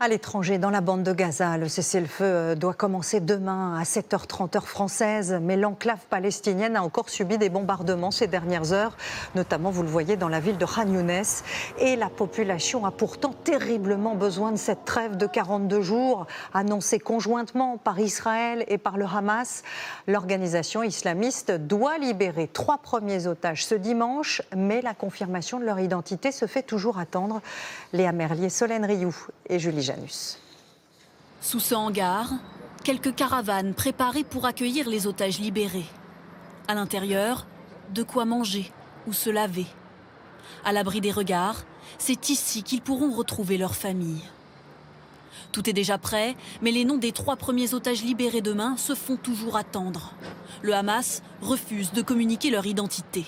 À l'étranger, dans la bande de Gaza, le cessez-le-feu doit commencer demain à 7h30 heure française. Mais l'enclave palestinienne a encore subi des bombardements ces dernières heures, notamment, vous le voyez, dans la ville de Khan Younes. Et la population a pourtant terriblement besoin de cette trêve de 42 jours, annoncée conjointement par Israël et par le Hamas. L'organisation islamiste doit libérer 3 premiers otages ce dimanche, mais la confirmation de leur identité se fait toujours attendre. Léa Merlier, Solène Rioux et Julie Janus. Sous ce hangar, quelques caravanes préparées pour accueillir les otages libérés. À l'intérieur, de quoi manger ou se laver. À l'abri des regards, c'est ici qu'ils pourront retrouver leur famille. Tout est déjà prêt, mais les noms des 3 premiers otages libérés demain se font toujours attendre. Le Hamas refuse de communiquer leur identité.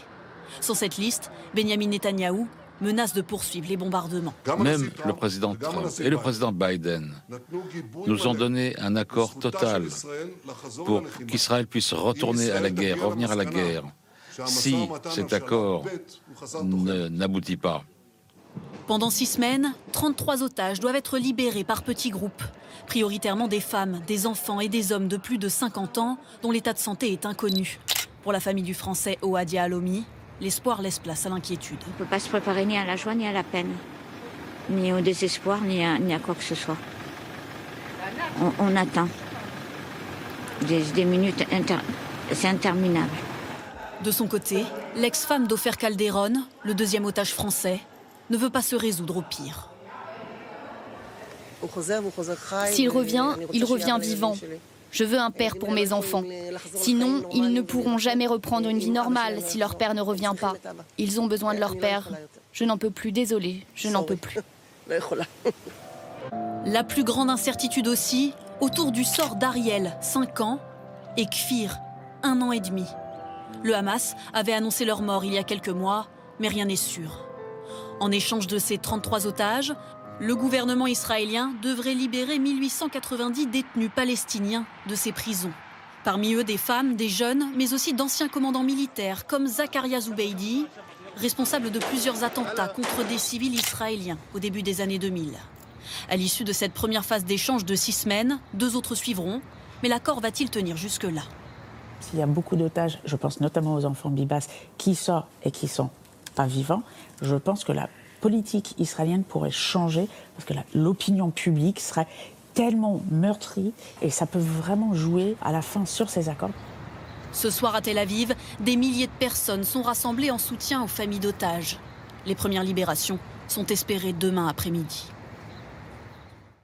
Sans cette liste, Benyamin Netanyahou menace de poursuivre les bombardements. Même le président Trump et le président Biden nous ont donné un accord total pour qu'Israël puisse retourner à la guerre, revenir à la guerre, si cet accord n'aboutit pas. Pendant 6 semaines, 33 otages doivent être libérés par petits groupes, prioritairement des femmes, des enfants et des hommes de plus de 50 ans dont l'état de santé est inconnu. Pour la famille du Français Ouadia Alomi, l'espoir laisse place à l'inquiétude. On ne peut pas se préparer ni à la joie ni à la peine, ni au désespoir, ni à quoi que ce soit. On attend. Des minutes, c'est interminable. De son côté, l'ex-femme d'Ofer Calderon, le 2e otage français, ne veut pas se résoudre au pire. S'il revient, il revient vivant. Je veux un père pour mes enfants. Sinon, ils ne pourront jamais reprendre une vie normale si leur père ne revient pas. Ils ont besoin de leur père. Je n'en peux plus, désolée, je n'en peux plus. La plus grande incertitude aussi, autour du sort d'Ariel, 5 ans, et Kfir, 1 an et demi. Le Hamas avait annoncé leur mort il y a quelques mois, mais rien n'est sûr. En échange de ces 33 otages, le gouvernement israélien devrait libérer 1890 détenus palestiniens de ces prisons. Parmi eux, des femmes, des jeunes, mais aussi d'anciens commandants militaires comme Zakaria Zubeidi, responsable de plusieurs attentats contre des civils israéliens au début des années 2000. À l'issue de cette première phase d'échange de 6 semaines, 2 autres suivront, mais l'accord va-t-il tenir jusque-là? S'il y a beaucoup d'otages, je pense notamment aux enfants Bibas, qui sortent et qui ne sont pas vivants, je pense que la politique israélienne pourrait changer parce que l'opinion publique serait tellement meurtrie et ça peut vraiment jouer à la fin sur ces accords. Ce soir à Tel Aviv, des milliers de personnes sont rassemblées en soutien aux familles d'otages. Les premières libérations sont espérées demain après-midi.